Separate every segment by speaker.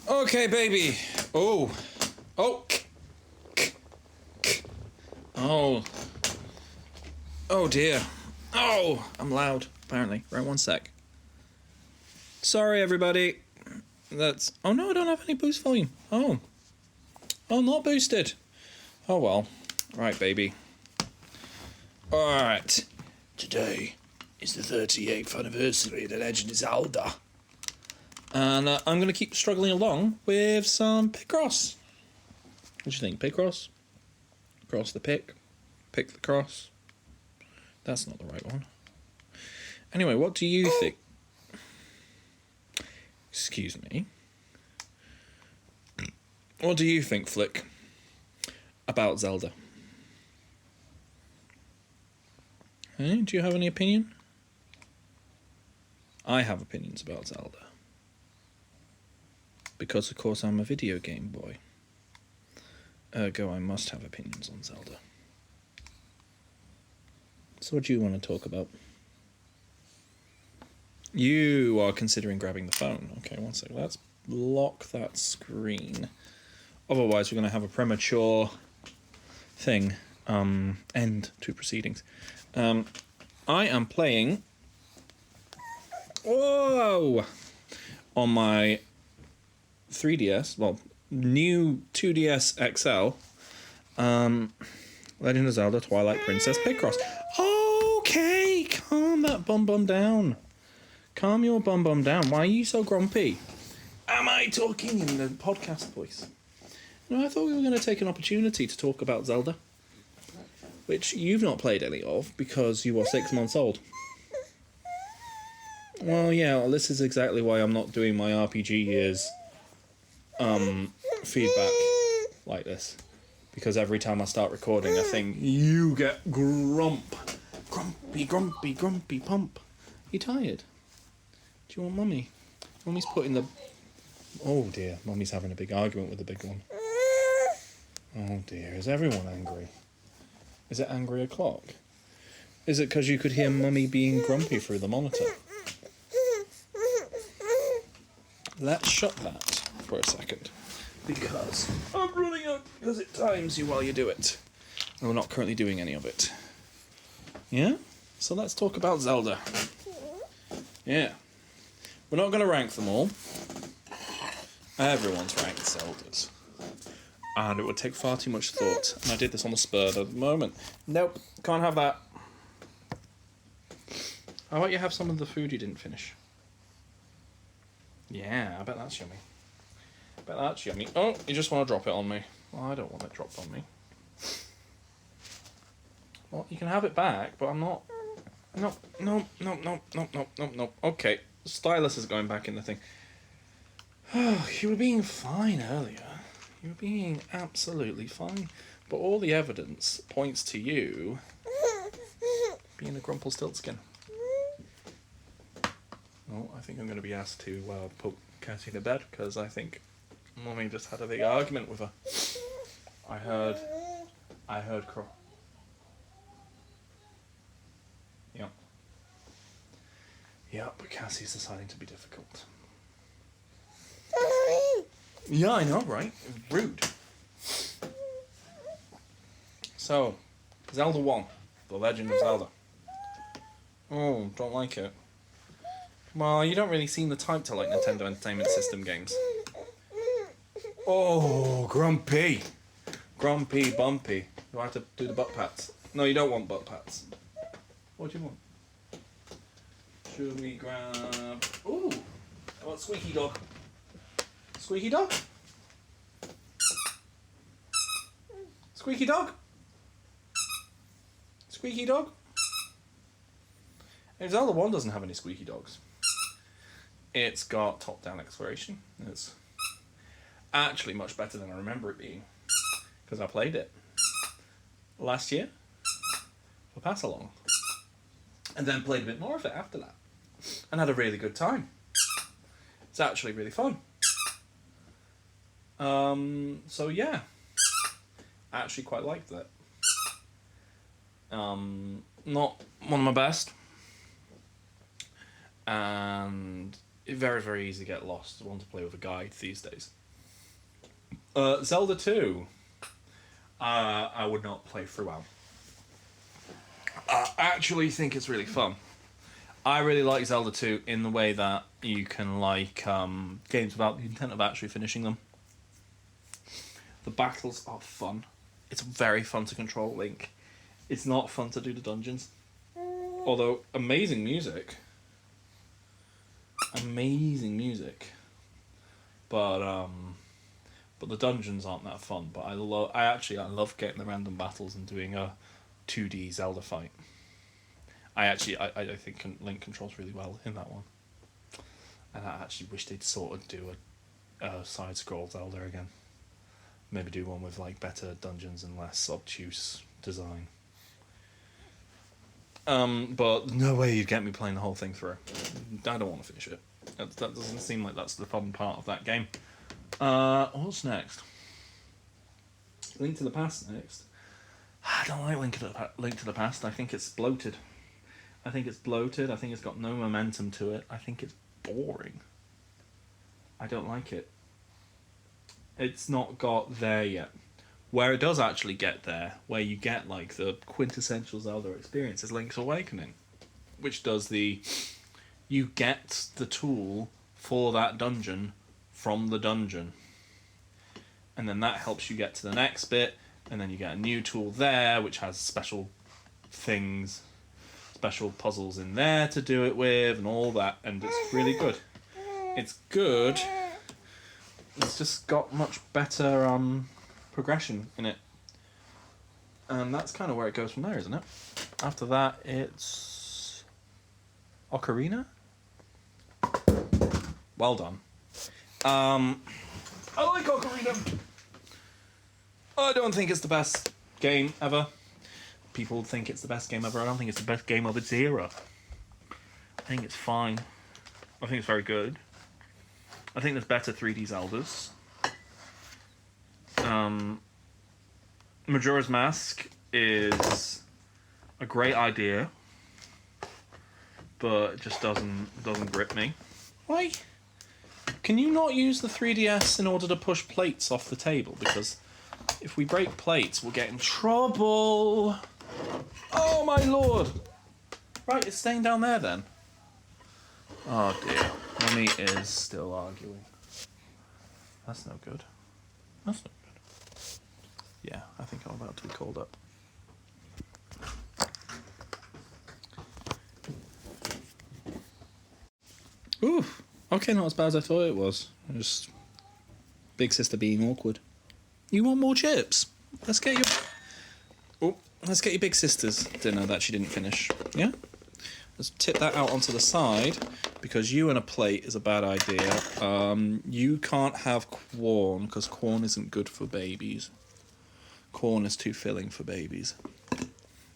Speaker 1: Okay, baby. Oh. Oh. Oh. Oh, dear. Oh, I'm loud, apparently. Right, one sec. Sorry, everybody. That's... Oh, no, I don't have any boost volume. Oh. Oh, not boosted. Oh, well. Right, baby. Alright. Today is the 38th anniversary of the Legend of Zelda. And I'm going to keep struggling along with some Picross. What do you think? Picross? Cross the pick? Pick the cross? That's not the right one. Anyway, what do you think? Excuse me. What do you think, Flick, about Zelda? Hey, do you have any opinion? I have opinions about Zelda. Because, of course, I'm a video game boy. Ergo, I must have opinions on Zelda. So what do you want to talk about? You are considering grabbing the phone. Okay, one second. Let's lock that screen. Otherwise, we're going to have a premature thing. End to proceedings. I am playing... Whoa! On my 3DS, well, new 2DS XL, Legend of Zelda Twilight Princess Picross. Okay, calm that bum down. Calm your bum down. Why are you so grumpy? Am I talking in the podcast voice? No, I thought we were going to take an opportunity to talk about Zelda, which you've not played any of because you are 6 months old. Well, yeah, well, this is exactly why I'm not doing my RPG years feedback like this. Because every time I start recording a thing, you get grumpy pump. You tired? Do you want mummy? Mummy's putting the... Oh dear, mummy's having a big argument with the big one. Oh dear, is everyone angry? Is it angry o'clock? Is it because you could hear mummy being grumpy through the monitor? Let's shut that for a second. Because I'm running out because it times you while you do it. And we're not currently doing any of it. Yeah? So let's talk about Zelda. Yeah. We're not going to rank them all. Everyone's ranked Zeldas. And it would take far too much thought. And I did this on the spur of the moment. Nope, can't have that. How about you have some of the food you didn't finish? Yeah, I bet that's yummy. Oh, you just want to drop it on me. Well, I don't want it dropped on me. Well, you can have it back, but I'm not... No. Okay, the stylus is going back in the thing. Oh, you were being fine earlier. You were being absolutely fine. But all the evidence points to you being a Grumpelstiltskin. Well, I think I'm going to be asked to put Cassie to bed, because I think Mummy just had a big argument with her. I heard Yeah, but Cassie's deciding to be difficult. Yeah, I know, right? Rude. So, Zelda 1, The Legend of Zelda. Oh, don't like it. Well, you don't really seem the type to like Nintendo Entertainment System games. Oh, grumpy. Grumpy bumpy. Do I have to do the butt pats? No, you don't want butt pats. What do you want? Should we grab... Ooh! I want Squeaky Dog. Squeaky Dog? Squeaky Dog? Squeaky Dog? And Zelda 1 doesn't have any squeaky dogs. It's got top-down exploration. It's actually much better than I remember it being, because I played it last year for Pass-Along, and then played a bit more of it after that, and had a really good time. It's actually really fun. So yeah, I actually quite liked that. Not one of my best, and very, very easy to get lost. I want to play with a guide these days. Zelda 2. I would not play throughout. I actually think it's really fun. I really like Zelda 2 in the way that you can like games without the intent of actually finishing them. The battles are fun. It's very fun to control Link. It's not fun to do the dungeons. Although, amazing music. But the dungeons aren't that fun. But I love getting the random battles and doing a 2D Zelda fight. I think Link controls really well in that one. And I actually wish they'd sort of do a side-scroll Zelda again. Maybe do one with like better dungeons and less obtuse design. But no way you'd get me playing the whole thing through. I don't want to finish it. That doesn't seem like that's the fun part of that game. What's next? Link to the Past next. I don't like Link to the Past. I think it's bloated. I think it's got no momentum to it. I think it's boring. I don't like it. It's not got there yet. Where it does actually get there, where you get like the quintessential Zelda experience, is Link's Awakening, which does you get the tool for that dungeon from the dungeon, and then that helps you get to the next bit, and then you get a new tool there which has special things, special puzzles in there to do it with and all that, and it's really good. It's good. It's just got much better progression in it. And that's kind of where it goes from there, isn't it? After that, it's Ocarina? Well done. I like Ocarina. I don't think it's the best game ever. People think it's the best game ever. I don't think it's the best game of its era. I think it's fine. I think it's very good. I think there's better 3D Zeldas. Majora's Mask is a great idea, but it just doesn't grip me. Why? Can you not use the 3DS in order to push plates off the table? Because if we break plates, we'll get in trouble. Oh my lord! Right, it's staying down there then. Oh dear. Mummy is still arguing. That's no good. That's no good. Yeah, I think I'm about to be called up. Ooh, okay, not as bad as I thought it was. Just big sister being awkward. You want more chips? Let's get your big sister's dinner that she didn't finish. Yeah? Let's tip that out onto the side, because you and a plate is a bad idea. You can't have corn, because corn isn't good for babies. Corn is too filling for babies.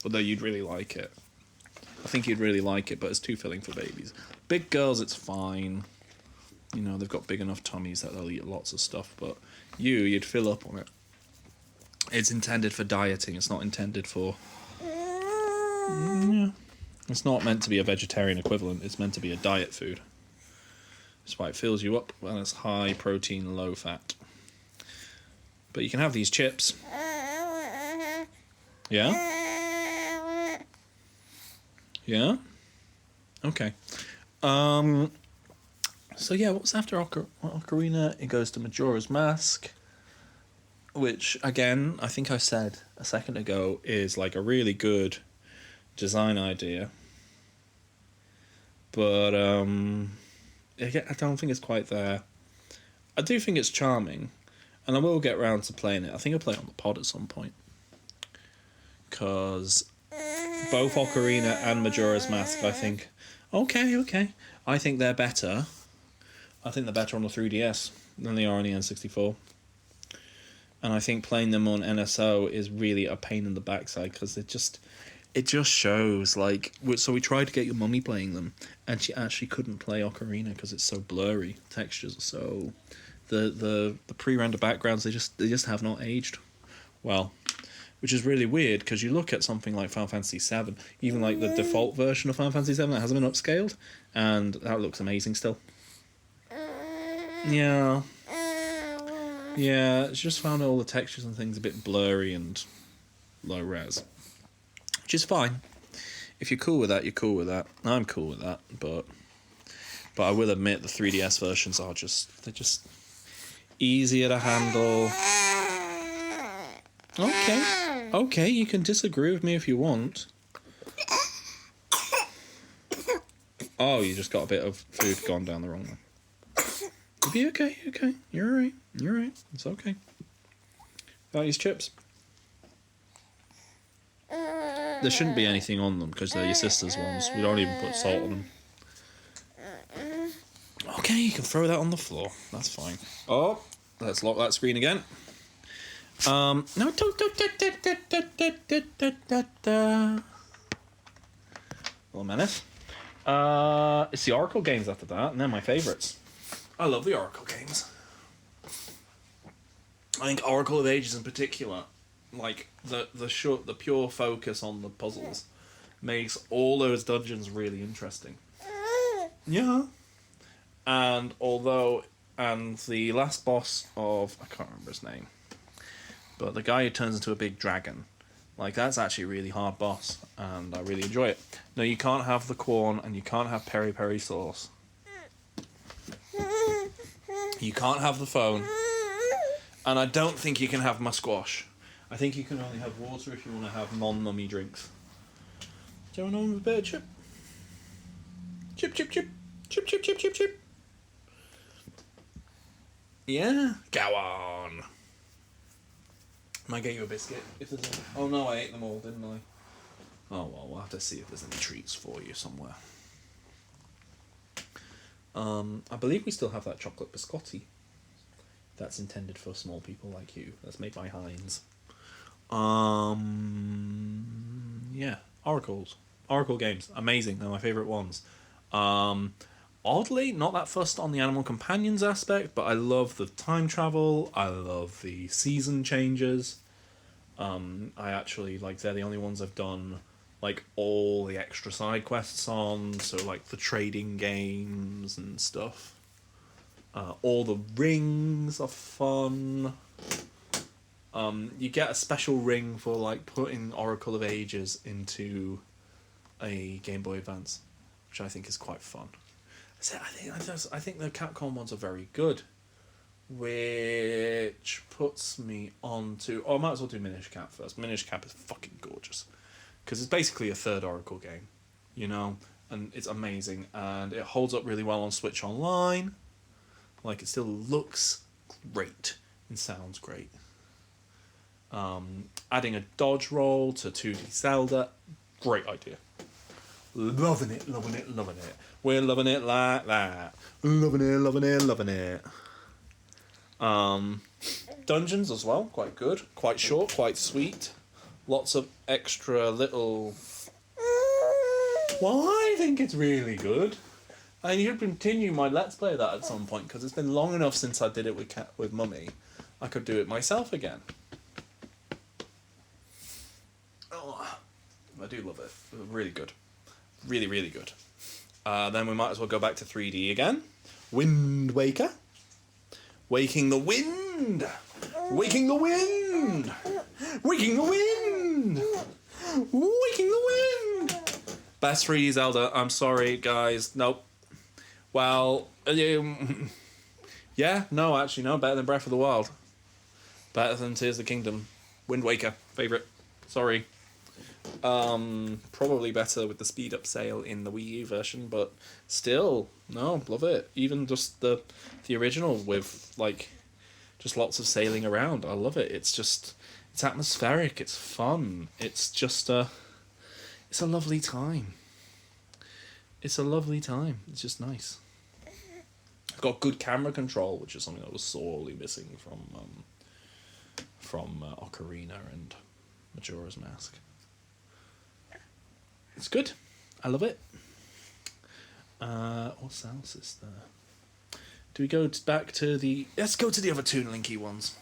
Speaker 1: Although you'd really like it. I think you'd really like it, but it's too filling for babies. Big girls, it's fine. You know, they've got big enough tummies that they'll eat lots of stuff, but you'd fill up on it. It's intended for dieting, it's not intended for... Yeah. It's not meant to be a vegetarian equivalent, it's meant to be a diet food. That's why it fills you up when it's high protein, low fat. But you can have these chips. Yeah? Yeah? Okay. So yeah, what's after Ocarina? It goes to Majora's Mask, which, again, I think I said a second ago, is like a really good design idea. But I don't think it's quite there. I do think it's charming, and I will get round to playing it. I think I'll play it on the pod at some point, because both Ocarina and Majora's Mask, I think... Okay. I think they're better. I think they're better on the 3DS than they are on the N64. And I think playing them on NSO is really a pain in the backside, because it just shows, like... So we tried to get your mummy playing them, and she actually couldn't play Ocarina because it's so blurry. Textures are so... The pre-render backgrounds, they just have not aged well. Which is really weird, because you look at something like Final Fantasy VII, even like the default version of Final Fantasy VII that hasn't been upscaled, and that looks amazing still. Yeah. Yeah, it's just found all the textures and things a bit blurry and low res. Which is fine. If you're cool with that, you're cool with that. I'm cool with that, but I will admit the 3DS versions are they're just easier to handle. Okay, you can disagree with me if you want. Oh, you just got a bit of food gone down the wrong way. You'll be okay. You're alright. It's okay. About these chips? There shouldn't be anything on them because they're your sister's ones. We don't even put salt on them. Okay, you can throw that on the floor. That's fine. Oh, let's lock that screen again. No, don't. Little menace. It's the Oracle games after that, and they're my favourites. I love the Oracle games. I think Oracle of Ages in particular, like the pure focus on the puzzles, makes all those dungeons really interesting. Yeah. And the last boss of, I can't remember his name, but the guy who turns into a big dragon, like that's actually a really hard boss, and I really enjoy it. No, you can't have the corn, and you can't have peri peri sauce. You can't have the phone, and I don't think you can have musquash. I think you can only have water if you want to have non-mummy drinks. Do you want to know a bit of chip? Chip. Yeah, go on. Might get you a biscuit if there's any. Oh no, I ate them all, didn't I? Oh well, we'll have to see if there's any treats for you somewhere. I believe we still have that chocolate biscotti. That's intended for small people like you. That's made by Heinz. Yeah, Oracle games, amazing. They're my favourite ones. Oddly, not that fussed on the animal companions aspect, but I love the time travel. I love the season changes. I actually, like, they're the only ones I've done, like, all the extra side quests on, so, like, the trading games and stuff. All the rings are fun. You get a special ring for, like, putting Oracle of Ages into a Game Boy Advance, which I think is quite fun. I think the Capcom ones are very good, which puts me on to... Oh, I might as well do Minish Cap first. Minish Cap is fucking gorgeous, because it's basically a third Oracle game, you know, and it's amazing, and it holds up really well on Switch Online. Like, it still looks great and sounds great. Adding a dodge roll to 2D Zelda, great idea. Loving it. We're loving it like that. Loving it. Dungeons as well, quite good. Quite short, quite sweet. Lots of extra little... Well, I think it's really good. And you should continue my Let's Play of that at some point, because it's been long enough since I did it with Mummy. I could do it myself again. Oh, I do love it. Really good. Really, really good. Then we might as well go back to 3D again. Wind Waker. Waking the wind. Waking the wind. Waking the wind. Waking the wind. Best 3D Zelda. I'm sorry, guys. Nope. Well, yeah, no, actually, no. Better than Breath of the Wild. Better than Tears of the Kingdom. Wind Waker. Favourite. Sorry. Probably better with the speed up sail in the Wii U version, but still, no, love it. Even just the original with, like, just lots of sailing around. I love it. It's atmospheric. It's fun. It's just it's a lovely time. It's a lovely time. It's just nice. It's got good camera control, which is something that was sorely missing from Ocarina and Majora's Mask. It's good. I love it. What else is there? Do we go back to the... Let's go to the other Toon Linky ones.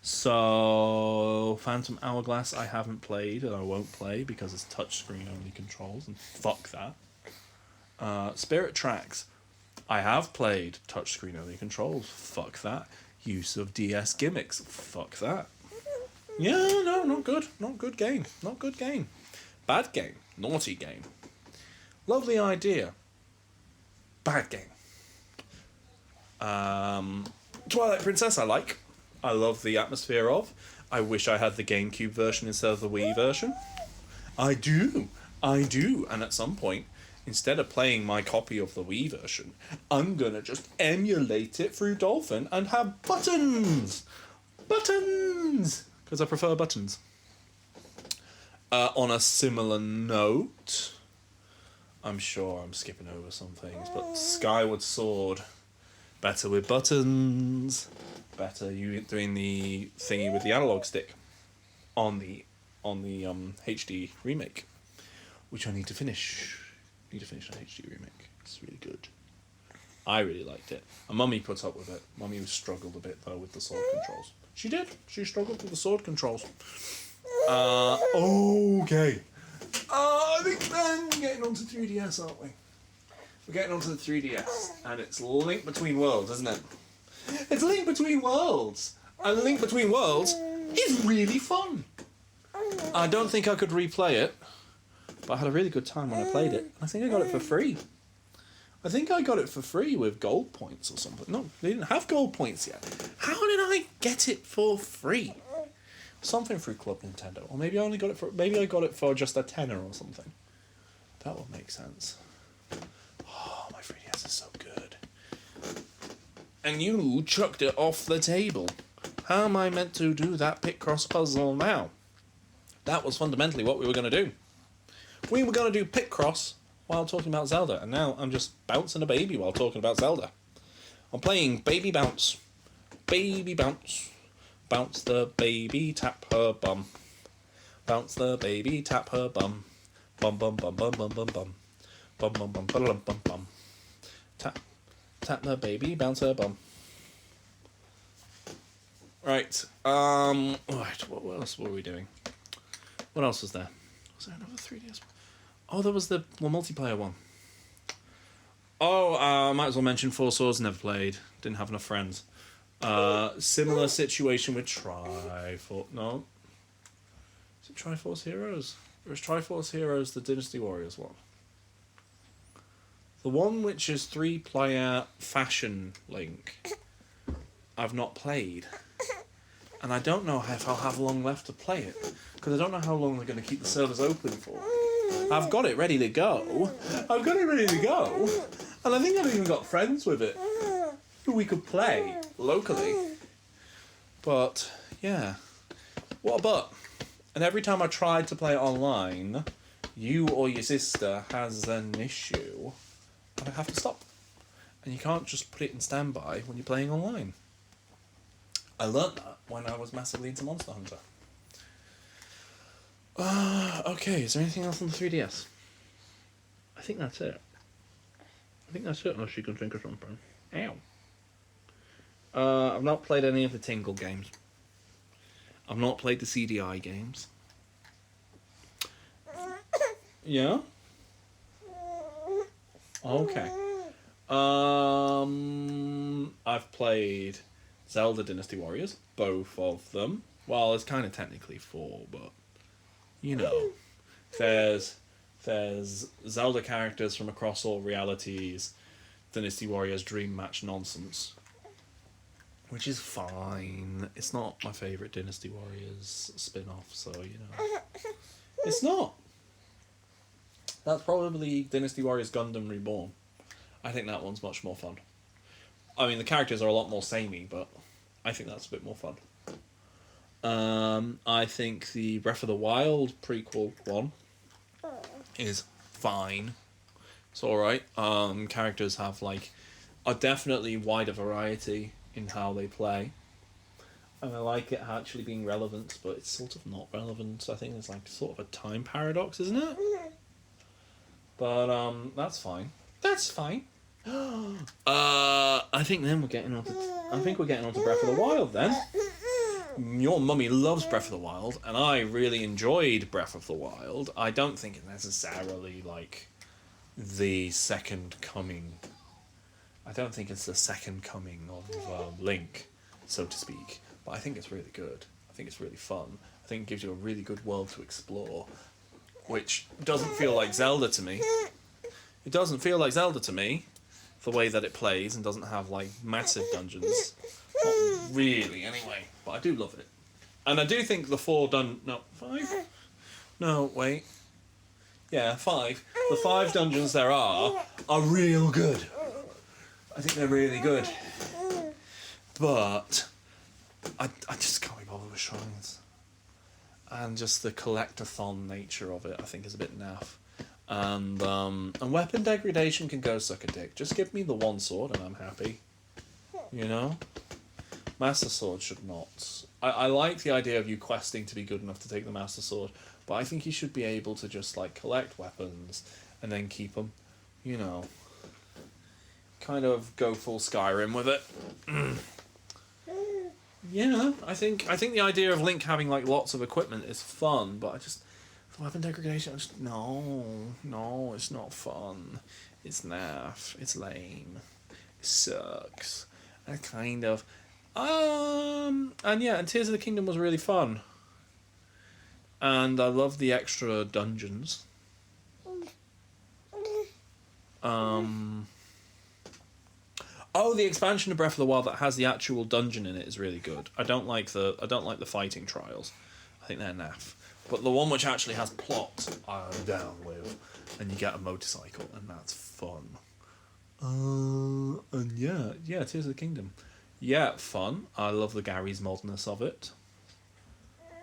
Speaker 1: So, Phantom Hourglass I haven't played, and I won't play because it's touchscreen only controls, and fuck that. Spirit Tracks. I have played touchscreen only controls. Fuck that. Use of DS gimmicks. Fuck that. Yeah, no, not good. Not good game. Not good game. Bad game. Naughty game. Lovely idea. Bad game. Twilight Princess I like. I love the atmosphere of. I wish I had the GameCube version instead of the Wii version. I do. And at some point, instead of playing my copy of the Wii version, I'm gonna just emulate it through Dolphin and have buttons! Buttons! Because I prefer buttons. On a similar note, I'm sure I'm skipping over some things, but Skyward Sword, better with buttons, better you doing the thingy with the analog stick on the HD remake, which I need to finish. Need to finish an HD remake. It's really good. I really liked it. And Mummy put up with it. Mummy struggled a bit though with the sword controls. She did. She struggled with the sword controls. Okay. I think then we're getting onto 3DS, aren't we? We're getting onto the 3DS, and it's Link Between Worlds, isn't it? It's Link Between Worlds, and Link Between Worlds is really fun. I don't think I could replay it, but I had a really good time when I played it. I think I got it for free. I think I got it for free with gold points or something. No, they didn't have gold points yet. How did I get it for free? Something through Club Nintendo, or maybe I only got it for. Maybe I got it for just a tenner or something. That would make sense. Oh, my 3DS is so good. And you chucked it off the table. How am I meant to do that Picross puzzle now? That was fundamentally what we were going to do. We were going to do Picross while talking about Zelda, and now I'm just bouncing a baby while talking about Zelda. I'm playing Baby Bounce. Baby Bounce. Bounce the baby, tap her bum. Bounce the baby, tap her bum. Bum bum bum bum bum bum bum. Bum bum bum bum bum bum. Tap the baby, bounce her bum. Right. Right. What else were we doing? What else was there? Was there another 3DS? Oh, there was the multiplayer one. Oh, might as well mention Four Swords. Never played. Didn't have enough friends. Similar situation with Triforce. No. Is it Triforce Heroes? Or is Triforce Heroes the Dynasty Warriors one? The one which is 3-player fashion Link, I've not played. And I don't know if I'll have long left to play it. Because I don't know how long they're going to keep the servers open for. I've got it ready to go. And I think I've even got friends with it who we could play locally. But, yeah. What a butt. And every time I tried to play it online, you or your sister has an issue, and I have to stop. And you can't just put it in standby when you're playing online. I learnt that when I was massively into Monster Hunter. Okay, is there anything else on the 3DS? I think that's it. Unless you can think of something. Ow. I've not played any of the Tingle games. I've not played the CDI games. Yeah? Okay. I've played Zelda Dynasty Warriors, both of them. Well, it's kind of technically 4, but you know, there's Zelda characters from across all realities, Dynasty Warriors Dream Match nonsense, which is fine. It's not my favourite Dynasty Warriors spin-off, so you know, it's not. That's probably Dynasty Warriors Gundam Reborn. I think that one's much more fun. I mean, the characters are a lot more samey, but I think that's a bit more fun. I think the Breath of the Wild prequel one is fine. It's alright. Characters have like a definitely wider variety in how they play. And I like it actually being relevant, but it's sort of not relevant. I think there's like sort of a time paradox, isn't it? But that's fine. That's fine. I think then we're getting onto Breath of the Wild then. Your mummy loves Breath of the Wild, and I really enjoyed Breath of the Wild. I don't think it's necessarily like the second coming I don't think it's the second coming of Link, so to speak, but I think it's really good. I think it's really fun. I think it gives you a really good world to explore, which doesn't feel like Zelda to me. It doesn't feel like Zelda to me, the way that it plays, and doesn't have, like, massive dungeons. Not really, anyway, but I do love it. And I do think the 5? No, wait. Yeah, 5. The 5 dungeons there are real good. I think they're really good. But I just can't be bothered with shrines. And just the collectathon nature of it, I think, is a bit naff. And weapon degradation can go suck a dick. Just give me the one sword and I'm happy. You know? Master Sword should not. I like the idea of you questing to be good enough to take the Master Sword, but I think you should be able to just, like, collect weapons and then keep them. You know. Kind of go full Skyrim with it. Yeah, I think the idea of Link having, like, lots of equipment is fun, but I just... weapon degradation, no, it's not fun. It's naff. It's lame. It sucks. And kind of... and yeah, and Tears of the Kingdom was really fun. And I love the extra dungeons. Oh, the expansion of Breath of the Wild that has the actual dungeon in it is really good. I don't like the fighting trials. I think they're naff. But the one which actually has plot, I'm down with. And you get a motorcycle, and that's fun. And yeah, Tears of the Kingdom. Yeah, fun. I love the Gary's modness of it.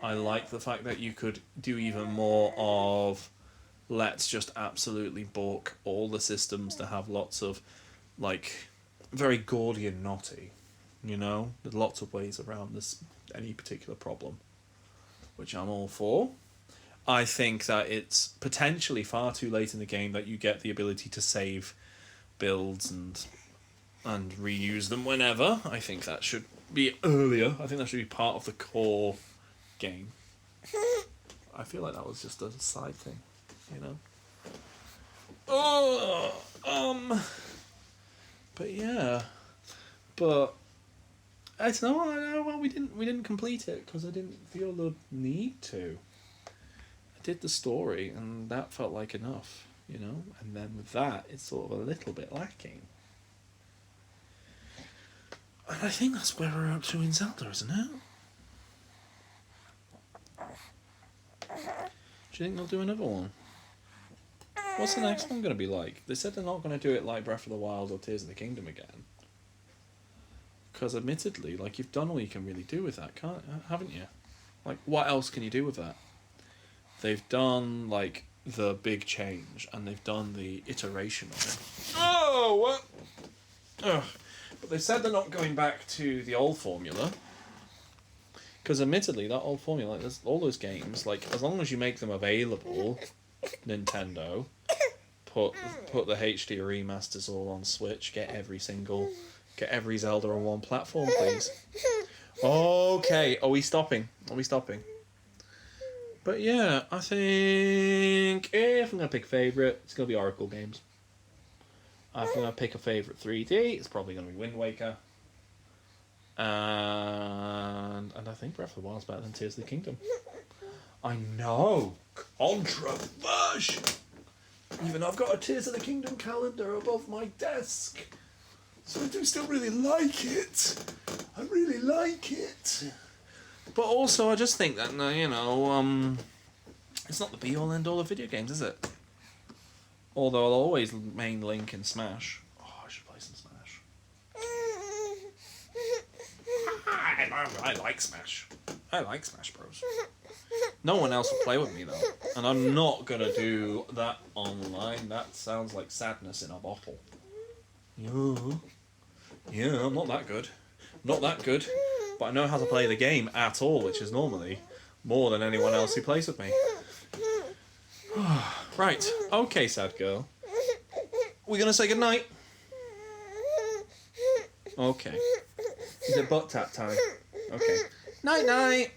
Speaker 1: I like the fact that you could do even more of let's just absolutely balk all the systems to have lots of, like, very Gordian knotty, you know? There's lots of ways around this any particular problem, which I'm all for. I think that it's potentially far too late in the game that you get the ability to save builds and reuse them whenever. I think that should be earlier. I think that should be part of the core game. I feel like that was just a side thing, you know? But yeah. But I don't know. Well, we didn't complete it because I didn't feel the need to. I did the story, and that felt like enough, you know. And then with that, it's sort of a little bit lacking. And I think that's where we're up to in Zelda, isn't it? Do you think they'll do another one? What's the next one going to be like? They said they're not going to do it like Breath of the Wild or Tears of the Kingdom again. Because admittedly, like, you've done all you can really do with that, haven't you? Like, what else can you do with that? They've done, like, the big change, and they've done the iteration of it. Oh, what? Ugh. But they said they're not going back to the old formula. Because admittedly, that old formula, like, there's all those games, like, as long as you make them available, Nintendo, put the HD remasters all on Switch, get every Zelda on one platform, please. Okay, are we stopping? But yeah, I think if I'm going to pick a favourite, it's going to be Oracle games. If I'm going to pick a favourite 3D, it's probably going to be Wind Waker. And I think Breath of the Wild is better than Tears of the Kingdom. I know! Controversial! Even I've got a Tears of the Kingdom calendar above my desk. So I do still really like it. I really like it. But also, I just think that, you know, it's not the be-all, end-all of video games, is it? Although I'll always main Link in Smash. Oh, I should play some Smash. I like Smash. I like Smash Bros. No one else will play with me, though. And I'm not going to do that online. That sounds like sadness in a bottle. Yeah, I'm not that good. Not that good. But I know how to play the game at all, which is normally more than anyone else who plays with me. Right. Okay, sad girl. We're going to say goodnight? Okay. Is it butt tap time? Okay. Night-night.